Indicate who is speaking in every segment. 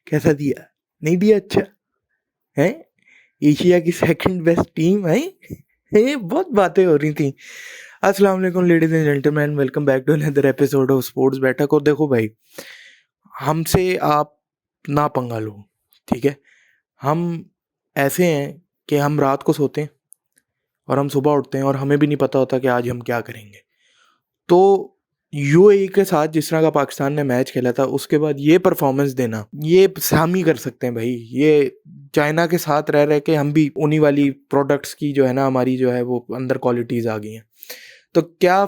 Speaker 1: कैसा दिया? नहीं दिया? अच्छा है। एशिया की सेकंड बेस्ट टीम है। ये बहुत बातें हो रही थी। अस्सलाम वालेकुम ladies and gentleman, welcome back to another episode of sports Baithak. और देखो भाई, हमसे आप ना पंगा लो, ठीक है? हम ऐसे हैं कि हम रात को सोते हैं और हम सुबह उठते हैं और हमें भी नहीं पता होता कि आज हम क्या करेंगे। तो यूएई के साथ जिस तरह का पाकिस्तान ने मैच खेला था, उसके बाद ये परफॉर्मेंस देना, ये हम ही कर सकते हैं भाई। ये चाइना के साथ रह रह के हम भी उन्हीं वाली प्रोडक्ट्स की जो है ना, हमारी जो है वो अंदर क्वालिटीज़ आ गई हैं। तो क्या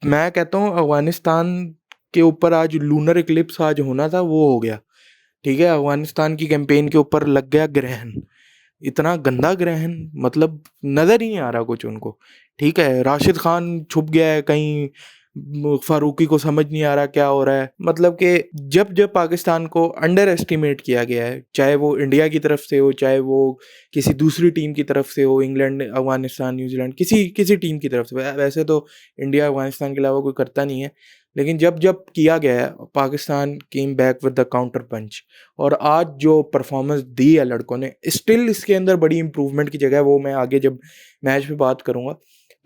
Speaker 1: मैं कहता हूँ, अफगानिस्तान के ऊपर आज लूनर इक्लिप्स आज होना था, वो हो गया। ठीक है, अफगानिस्तान की कैंपेन के ऊपर लग गया ग्रहण। इतना गंदा ग्रहण, मतलब नज़र ही नहीं आ रहा कुछ उनको। ठीक है, राशिद खान छुप गया है कहीं, फारूकी को समझ नहीं आ रहा क्या हो रहा है। मतलब कि जब जब पाकिस्तान को अंडर एस्टिमेट किया गया है, चाहे वो इंडिया की तरफ से हो, चाहे वो किसी दूसरी टीम की तरफ से हो, इंग्लैंड, अफगानिस्तान, न्यूजीलैंड, किसी किसी टीम की तरफ से। वैसे तो इंडिया अफगानिस्तान के अलावा कोई करता नहीं है, लेकिन जब जब किया गया है, Pakistan came back with the counter punch. और आज जो परफॉर्मेंस दी है लड़कों ने, स्टिल इसके अंदर बड़ी इंप्रूवमेंट की जगह है। वो मैं आगे जब मैच पे बात करूँगा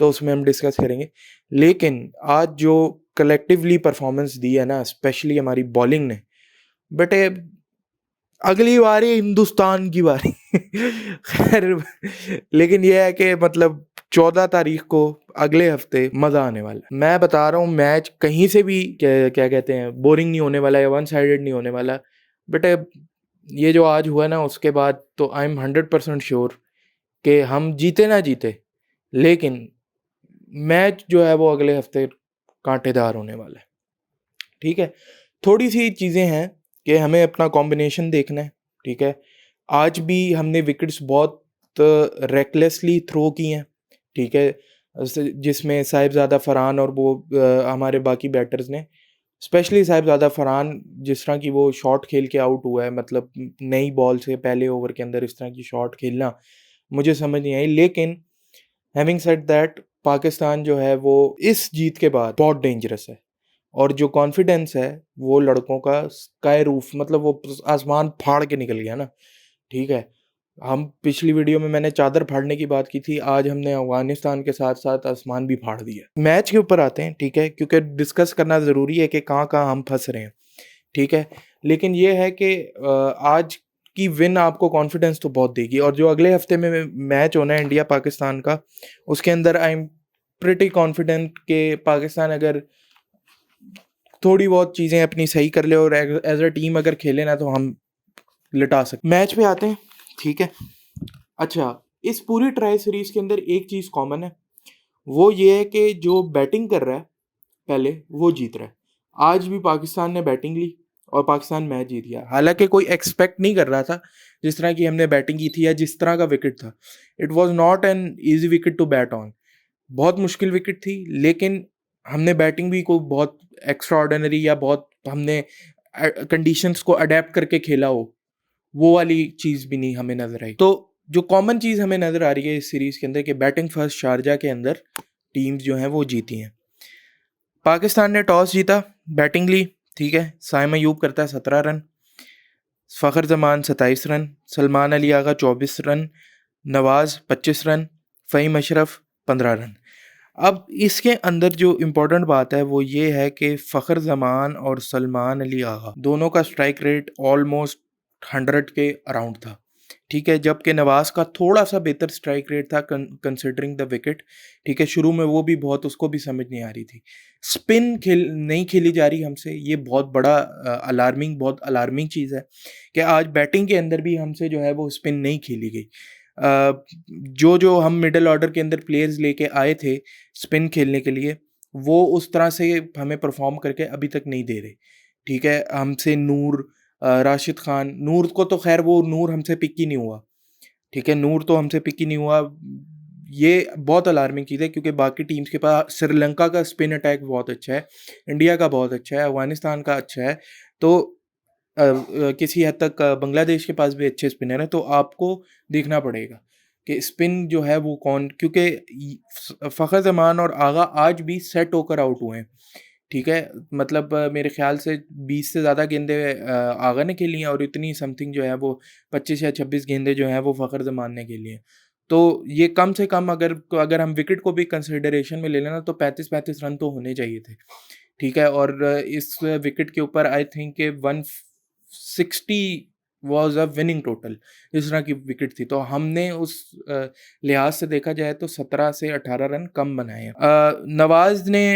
Speaker 1: तो उसमें हम डिस्कस करेंगे। लेकिन आज जो कलेक्टिवली परफॉर्मेंस दी है ना, स्पेशली हमारी बॉलिंग ने, बेटे अगली बारी हिंदुस्तान की बारी। खैर, लेकिन यह है कि मतलब 14 तारीख को अगले हफ्ते मज़ा आने वाला है। मैं बता रहा हूँ, मैच कहीं से भी क्या क्या कहते हैं, बोरिंग नहीं होने वाला है, वन साइडेड नहीं होने वाला। बेटे ये जो आज हुआ ना, उसके बाद तो आई एम 100% श्योर कि हम जीते ना जीते, लेकिन मैच जो है वो अगले हफ्ते कांटेदार होने वाला है। ठीक है, थोड़ी सी चीज़ें हैं कि हमें अपना कॉम्बिनेशन देखना है। ठीक है, आज भी हमने विकेट्स बहुत रेकलेसली थ्रो की हैं। ठीक है, जिसमें साहिबजादा फरहान और वो हमारे बाकी बैटर्स ने, स्पेशली साहिबजादा फरहान, जिस तरह की वो शॉट खेल के आउट हुआ है, मतलब नई बॉल से पहले ओवर के अंदर इस तरह की शॉट खेलना मुझे समझ नहीं आई। लेकिन हैविंग सेड दैट, पाकिस्तान जो है वो इस जीत के बाद बहुत डेंजरस है। और जो कॉन्फिडेंस है वो लड़कों का स्काई रूफ, मतलब वो आसमान फाड़ के निकल गया ना। ठीक है, हम पिछली वीडियो में मैंने चादर फाड़ने की बात की थी, आज हमने अफगानिस्तान के साथ साथ आसमान भी फाड़ दिया। मैच के ऊपर आते हैं, ठीक है, क्योंकि डिस्कस करना ज़रूरी है कि कहाँ कहाँ हम फंस रहे हैं। ठीक है, लेकिन ये है कि आज की विन आपको कॉन्फिडेंस तो बहुत देगी। और जो अगले हफ्ते में मैच होना है इंडिया पाकिस्तान का, उसके अंदर आई एम प्रिटी कॉन्फिडेंट कि पाकिस्तान अगर थोड़ी बहुत चीज़ें अपनी सही कर ले और एज अ टीम अगर खेले ना, तो हम लिटा सकते। मैच पे आते हैं, ठीक है। अच्छा, इस पूरी ट्राई सीरीज के अंदर एक चीज़ कॉमन है, वो ये है कि जो बैटिंग कर रहा है पहले, वो जीत रहा है। आज भी पाकिस्तान ने बैटिंग ली और पाकिस्तान मैच जीत गया। हालांकि कोई एक्सपेक्ट नहीं कर रहा था जिस तरह की हमने बैटिंग की थी या जिस तरह का विकेट था। It was not an easy wicket to bat on. बहुत मुश्किल विकेट थी, लेकिन हमने बैटिंग भी को बहुत एक्स्ट्रा ऑर्डिनरी, या बहुत हमने कंडीशंस को अडेप्ट करके खेला हो, वो वाली चीज़ भी नहीं हमें नज़र आई। तो जो कॉमन चीज़ हमें नज़र आ रही है इस सीरीज़ के अंदर, कि बैटिंग फर्स्ट शारजा के अंदर टीम्स जो हैं वो जीती हैं। पाकिस्तान ने टॉस जीता, बैटिंग ली। ठीक है, साइम अयूब करता है 17 run, Fakhar Zaman 27 run, Salman Ali Agha 24 run, नवाज़ 25 रन, फ़हीम अशरफ 15 रन। अब इसके अंदर जो इम्पोर्टेंट बात है वो ये है कि फ़खर ज़मान और सलमान अली आगा दोनों का स्ट्राइक रेट ऑलमोस्ट 100 के अराउंड था। ठीक है, जबकि नवाज़ का थोड़ा सा बेहतर स्ट्राइक रेट था कंसिडरिंग द विकेट। ठीक है, शुरू में वो भी बहुत, उसको भी समझ नहीं आ रही थी। स्पिन खेल नहीं खेली जा रही हमसे, ये बहुत बड़ा बहुत अलार्मिंग चीज़ है कि आज बैटिंग के अंदर भी हमसे जो है वो स्पिन नहीं खेली गई। जो जो हम मिडल ऑर्डर के अंदर प्लेयर्स लेके आए थे स्पिन खेलने के लिए, वो उस तरह से हमें परफॉर्म करके अभी तक नहीं दे रहे। ठीक है, हमसे नूर, राशिद खान, नूर को तो खैर वो नूर हमसे पिक ही नहीं हुआ। ठीक है, नूर तो हमसे पिक ही नहीं हुआ। ये बहुत अलार्मिंग चीज़ है, क्योंकि बाकी टीम्स के पास श्रीलंका का स्पिन अटैक बहुत अच्छा है, इंडिया का बहुत अच्छा है, अफगानिस्तान का अच्छा है। तो किसी हद तक बांग्लादेश के पास भी अच्छे स्पिनर हैं। तो आपको देखना पड़ेगा कि स्पिन जो है वो कौन, क्योंकि फ़खर ज़मान और आगा आज भी सेट होकर आउट हुए हैं। ठीक है, मतलब मेरे ख्याल से 20 से ज़्यादा गेंदे आगा ने खेली हैं और इतनी समथिंग जो है वो 25 या 26 गेंदे जो हैं वो फ़खर ज़मान ने खेली हैं। तो ये कम से कम अगर हम विकेट को भी कंसिडरेशन में ले लें ना तो 35-35 रन तो होने चाहिए थे। ठीक है, और इस विकेट के ऊपर आई थिंक कि 160 वाज़ अ विनिंग टोटल, इस तरह की विकेट थी। तो हमने उस लिहाज से देखा जाए तो 17 से 18 रन कम बनाए हैं। नवाज़ ने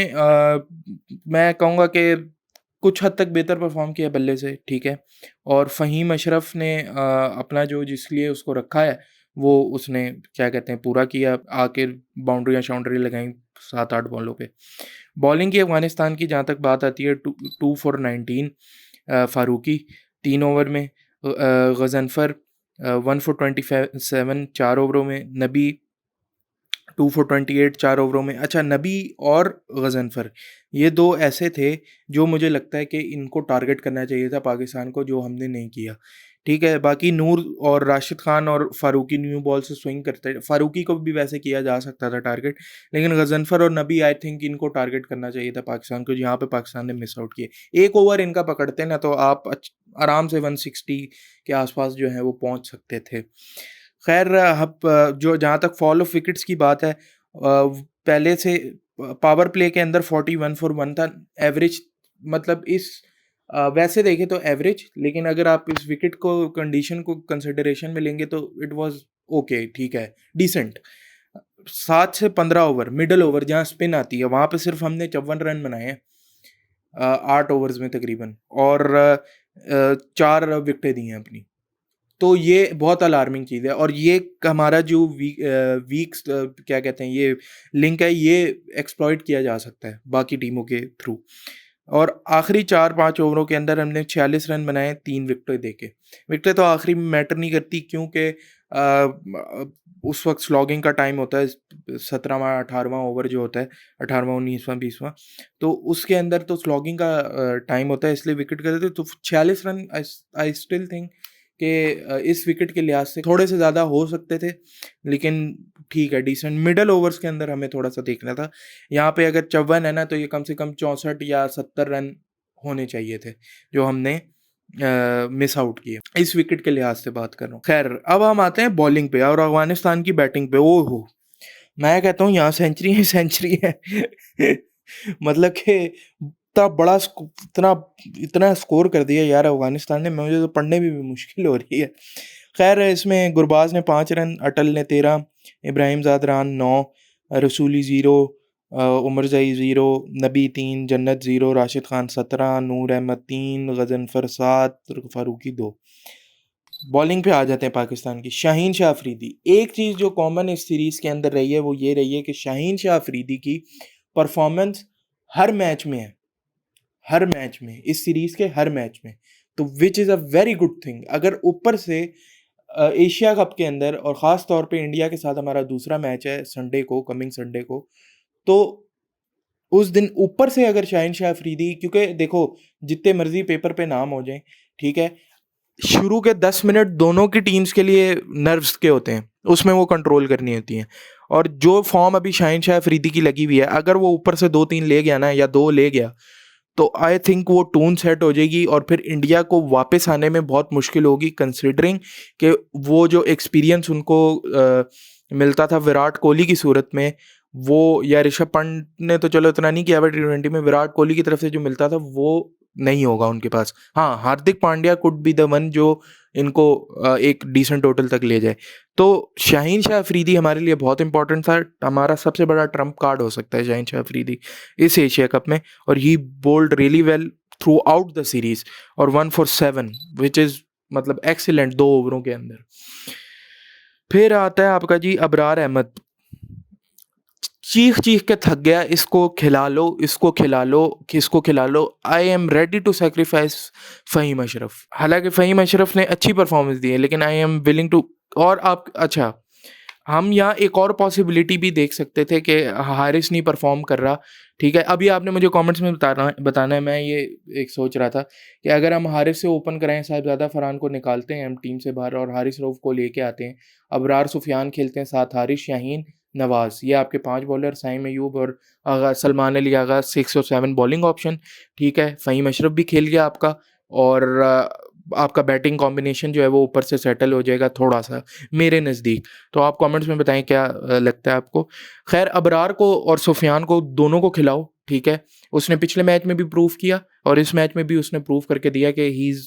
Speaker 1: मैं कहूँगा कि कुछ हद तक बेहतर परफॉर्म किया बल्ले से, ठीक है, और फ़हीम अशरफ ने अपना जो जिस लिए उसको रखा है वो उसने क्या कहते हैं पूरा किया, आके बाउंड्रियाँ शाउंड्री लगाई 7-8 बॉलों पे। बॉलिंग की अफ़गानिस्तान की जहाँ तक बात आती है, 2 फॉर 19 फ़ारूकी 3 ओवर में, गज़नफ़र 1 फॉर 27 4 ओवरों में, नबी 2 फॉर 28 4 ओवरों में। अच्छा, नबी और गज़नफ़र ये 2 ऐसे थे जो मुझे लगता है कि इनको टारगेट करना चाहिए था पाकिस्तान को, जो हमने नहीं किया। ठीक है, बाकी नूर और राशिद खान और फ़ारूकी न्यू बॉल से स्विंग करते, फ़ारूकी को भी वैसे किया जा सकता था टारगेट, लेकिन गज़नफ़र और नबी आई थिंक इनको टारगेट करना चाहिए था पाकिस्तान को, जहाँ पे पाकिस्तान ने मिस आउट किए। 1 ओवर इनका पकड़ते ना तो आप आराम से 160 के आसपास जो है वो पहुँच सकते थे। खैर, अब जो जहाँ तक फॉल ऑफ विकेट्स की बात है, पहले से पावर प्ले के अंदर 41 फॉर 1 था एवरेज, मतलब वैसे देखें तो एवरेज, लेकिन अगर आप इस विकेट को कंडीशन को कंसिडरेशन में लेंगे तो इट वाज ओके, ठीक है, डिसेंट। 7 से 15 ओवर मिडल ओवर जहाँ स्पिन आती है वहाँ पे सिर्फ हमने 54 रन बनाए हैं 8 ओवर्स में तकरीबन, और 4 विकेटें दी हैं अपनी। तो ये बहुत अलार्मिंग चीज़ है, और ये हमारा जो वीक्स क्या कहते हैं ये लिंक है, ये एक्सप्लॉइट किया जा सकता है बाकी टीमों के थ्रू। और आखिरी 4-5 ओवरों के अंदर हमने 46 रन बनाए 3 विकेटें देके। विकेटें तो आखिरी में मैटर नहीं करती, क्योंकि उस वक्त स्लॉगिंग का टाइम होता है, 17वां 18वां ओवर जो होता है, 18वां 19वां 20वां, तो उसके अंदर तो स्लॉगिंग का टाइम होता है, इसलिए विकेट कर देते। तो 46 रन आई स्टिल थिंक कि इस विकेट के लिहाज से थोड़े से ज़्यादा हो सकते थे, लेकिन ठीक है, डिसेंट मिडल ओवर्स के अंदर हमें थोड़ा सा देखना था। यहाँ पे अगर 54 है ना तो ये कम से कम 64 या 70 रन होने चाहिए थे, जो हमने मिस आउट किए। इस विकेट के लिहाज से बात कर रहा हूँ। खैर, अब हम आते हैं बॉलिंग पे और अफगानिस्तान की बैटिंग पे। ओ हो, मैं कहता हूँ यहाँ सेंचुरी है, सेंचुरी है। मतलब कि इतना इतना स्कोर कर दिया यार अफगानिस्तान ने, मुझे तो पढ़ने में भी मुश्किल हो रही है। खैर, इसमें गुरबाज ने 5 रन, अटल ने 13, इब्राहिम ज़ादरान 9, रसूली 0, उमर ज़ई 0, नबी 3, जन्नत 0, राशिद खान 17, नूर अहमद 3, गज़नफ़र 7, फ़ारूकी 2। बॉलिंग पे आ जाते हैं पाकिस्तान की। शाहीन शाह अफरीदी, एक चीज़ जो कॉमन इस सीरीज़ के अंदर रही है वो ये रही है कि शाहीन शाह अफरीदी की परफॉर्मेंस हर मैच में है, हर मैच में, इस सीरीज़ के हर मैच में। तो which is a very good thing. अगर ऊपर से एशिया कप के अंदर और ख़ास तौर पे इंडिया के साथ हमारा दूसरा मैच है संडे को, कमिंग संडे को, तो उस दिन ऊपर से अगर शाहीन शाह अफरीदी, क्योंकि देखो जितने मर्जी पेपर पे नाम हो जाएं, ठीक है, शुरू के 10 मिनट दोनों की टीम्स के लिए नर्व्स के होते हैं, उसमें वो कंट्रोल करनी होती हैं। और जो फॉर्म अभी शाहीन शाह अफरीदी की लगी हुई है, अगर वो ऊपर से 2-3 ले गया ना, या 2 ले गया, तो आई थिंक वो टून सेट हो जाएगी और फिर इंडिया को वापस आने में बहुत मुश्किल होगी, कंसिडरिंग कि वो जो एक्सपीरियंस उनको मिलता था विराट कोहली की सूरत में, वो या ऋषभ पंत ने तो चलो इतना नहीं किया, बट T20 में विराट कोहली की तरफ से जो मिलता था वो नहीं होगा उनके पास। हाँ, Hardik Pandya could be the one जो इनको एक डिसेंट टोटल तक ले जाए। तो शाहीन शाह अफरीदी हमारे लिए बहुत इंपॉर्टेंट था, हमारा सबसे बड़ा ट्रम्प कार्ड हो सकता है शाहीन शाह अफरीदी इस एशिया कप में, और he bowled really well throughout the series, और 1 for 7 विच इज़ मतलब एक्सीलेंट 2 ओवरों के अंदर। फिर आता है आपका जी अबरार अहमद, चीख चीख के थक गया, इसको खिला लो, इसको खिला लो, किसको खिला लो, I am ready to sacrifice Faheem Ashraf. हालांकि फ़हीम अशरफ ने अच्छी परफॉर्मेंस दी है, लेकिन आई एम विलिंग टू, और आप अच्छा, हम यहाँ एक और पॉसिबिलिटी भी देख सकते थे कि हारिस नहीं परफॉर्म कर रहा, ठीक है, अभी आपने मुझे कमेंट्स में बताना है, मैं ये एक सोच रहा था कि अगर हम हारिस से ओपन कराएं, साहिबजादा फरहान को निकालते हैं हम टीम से बाहर और हारिस रऊफ़ को लेके आते हैं, अबरार सुफियान खेलते हैं, साथ हारिस शाहीन, नवाज़, ये आपके 5 बॉलर, साइम अयूब और सलमान अली आगा 6 और 7 बॉलिंग ऑप्शन, ठीक है। फ़हीम अशरफ भी खेल गया आपका, और आपका बैटिंग कॉम्बिनेशन जो है वो ऊपर से सेटल हो जाएगा थोड़ा-सा मेरे नज़दीक। तो आप कमेंट्स में बताएँ क्या लगता है आपको? ख़ैर, अबरार को और सुफ़ियान को दोनों को खिलाओ, ठीक है। उसने पिछले मैच में भी प्रूव किया और इस मैच में भी उसने प्रूव करके दिया कि he is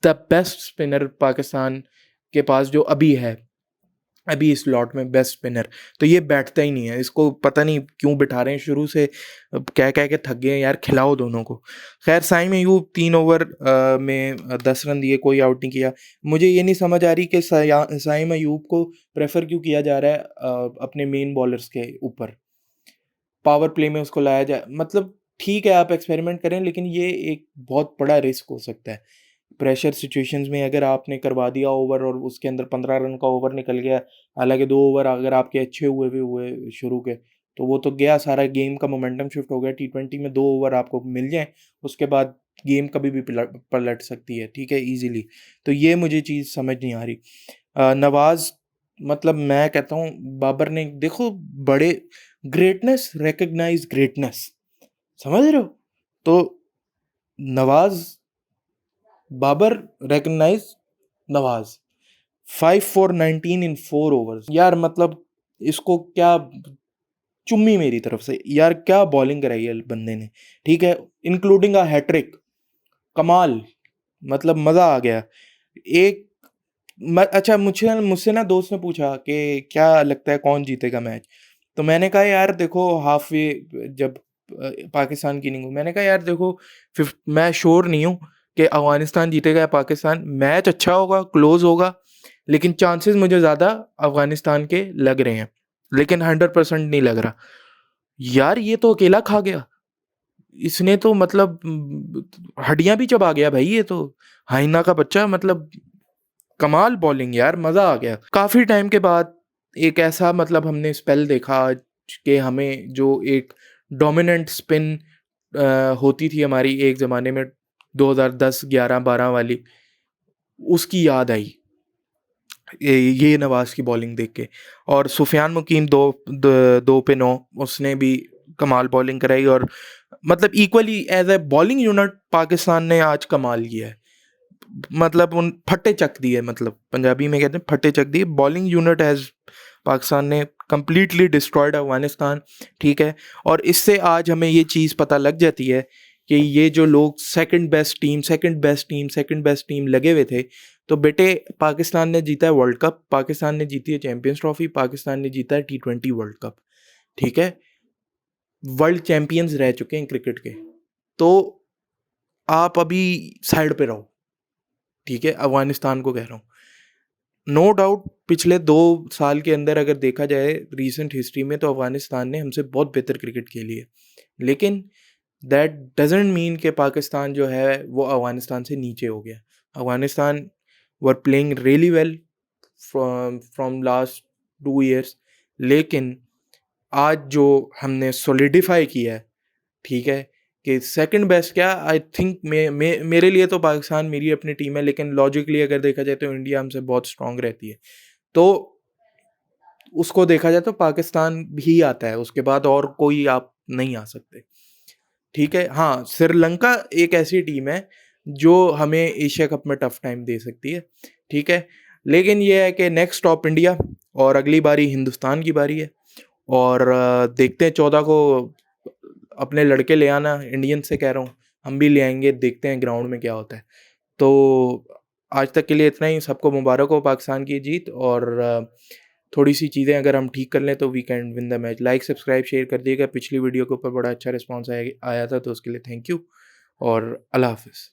Speaker 1: the best spinner Pakistan के पास जो अभी है, अभी इस लॉट में बेस्ट स्पिनर। तो ये बैठता ही नहीं है, इसको पता नहीं क्यों बिठा रहे हैं शुरू से, कह कह के थक गए हैं यार, खिलाओ दोनों को। खैर, साइम अयूब 3 ओवर में 10 रन दिए, कोई आउट नहीं किया। मुझे ये नहीं समझ आ रही कि साइम अयूब को प्रेफर क्यों किया जा रहा है अपने मेन बॉलर्स के ऊपर, पावर प्ले में उसको लाया जाए। मतलब ठीक है, आप एक्सपेरिमेंट करें, लेकिन ये एक बहुत बड़ा रिस्क हो सकता है। प्रेशर सिचुएशंस में अगर आपने करवा दिया ओवर और उसके अंदर 15 रन का ओवर निकल गया, हालांकि 2 ओवर अगर आपके अच्छे हुए भी हुए शुरू के, तो वो तो गया सारा, गेम का मोमेंटम शिफ्ट हो गया। T20 में 2 ओवर आपको मिल जाए, उसके बाद गेम कभी भी पलट सकती है, ठीक है, ईजिली। तो ये मुझे चीज़ समझ नहीं आ रही। नवाज़, मतलब मैं कहता हूँ बाबर ने, देखो, बड़े ग्रेटनेस, रिकग्नाइज ग्रेटनेस, समझ रहे हो? तो Nawaz, Babar recognize Nawaz, 5 for 19 in 4 overs. यार मतलब इसको क्या, चुम्मी मेरी तरफ से यार, क्या बॉलिंग कराई है बंदे ने, ठीक है, इंक्लूडिंग अ हैट्रिक, कमाल, मतलब मज़ा आ गया। एक अच्छा, मुझसे मुझसे ना दोस्त ने पूछा कि क्या लगता है कौन जीतेगा मैच, तो मैंने कहा यार देखो, हाफ वे जब पाकिस्तान की इनिंग हुई, मैंने कहा यार देखो, मैं श्योर नहीं हूँ कि अफगानिस्तान जीतेगा या पाकिस्तान। मैच अच्छा होगा, क्लोज होगा, लेकिन चांसेस मुझे ज़्यादा अफगानिस्तान के लग रहे हैं, लेकिन 100% नहीं लग रहा। यार ये तो अकेला खा गया, इसने तो मतलब हड्डियां भी चबा गया भाई, ये तो हाइना का बच्चा, मतलब कमाल बॉलिंग यार, मज़ा आ गया। काफ़ी टाइम के बाद एक ऐसा, मतलब हमने स्पेल देखा कि हमें जो एक डोमिनेंट स्पिन होती थी हमारी एक ज़माने में, 2010, 11, 12 वाली, उसकी याद आई ये नवाज़ की बॉलिंग देख के। और सुफियान मुकीम 2 पे 9, उसने भी कमाल बॉलिंग कराई, और मतलब equally as a bowling unit Pakistan ने आज कमाल किया है। मतलब उन फट्टे चक दिए, मतलब पंजाबी में कहते हैं फट्टे चक दिए, बॉलिंग यूनिट एज पाकिस्तान ने कंप्लीटली डिस्ट्रॉयड अफगानिस्तान, ठीक है। और इससे आज हमें ये चीज़ पता लग जाती है कि ये जो लोग second best team, second best team, second best team लगे हुए थे, तो बेटे पाकिस्तान ने जीता है वर्ल्ड कप, पाकिस्तान ने जीती है चैंपियंस ट्रॉफी, पाकिस्तान ने जीता है T20 वर्ल्ड कप, ठीक है। वर्ल्ड चैंपियंस रह चुके हैं क्रिकेट के। तो आप अभी साइड पे रहो, ठीक है, अफगानिस्तान को कह रहा हूँ। नो डाउट पिछले 2 साल के अंदर अगर देखा जाए रिसेंट हिस्ट्री में, तो अफगानिस्तान ने हमसे बहुत बेहतर क्रिकेट खेली है, लेकिन दैट डजेंट मीन कि पाकिस्तान जो है वो अफगानिस्तान से नीचे हो गया। Afghanistan were playing really well from last 2 years, लेकिन आज जो हमने सॉलिडिफाई किया है, ठीक है, कि सेकंड बेस्ट क्या, आई थिंक मेरे लिए तो पाकिस्तान मेरी अपनी टीम है, लेकिन लॉजिकली अगर देखा जाए तो इंडिया हमसे बहुत स्ट्रांग रहती है। तो उसको देखा जाए तो पाकिस्तान भी आता है, उसके बाद और कोई आप नहीं आ सकते, ठीक है। हाँ, श्रीलंका एक ऐसी टीम है जो हमें एशिया कप में टफ टाइम दे सकती है, ठीक है। लेकिन ये है कि नेक्स्ट स्टॉप इंडिया, और अगली बारी हिंदुस्तान की बारी है, और देखते हैं 14 को अपने लड़के ले आना, इंडियन से कह रहा हूँ, हम भी ले आएंगे, देखते हैं ग्राउंड में क्या होता है। तो आज तक के लिए इतना ही, सबको मुबारक हो पाकिस्तान की जीत, और थोड़ी सी चीज़ें अगर हम ठीक कर लें तो we can win the match. Like, subscribe, share कर दिएगा। पिछली वीडियो के ऊपर बड़ा अच्छा रिस्पॉन्स आया था, तो उसके लिए थैंक यू, और अल्लाह हाफिज़।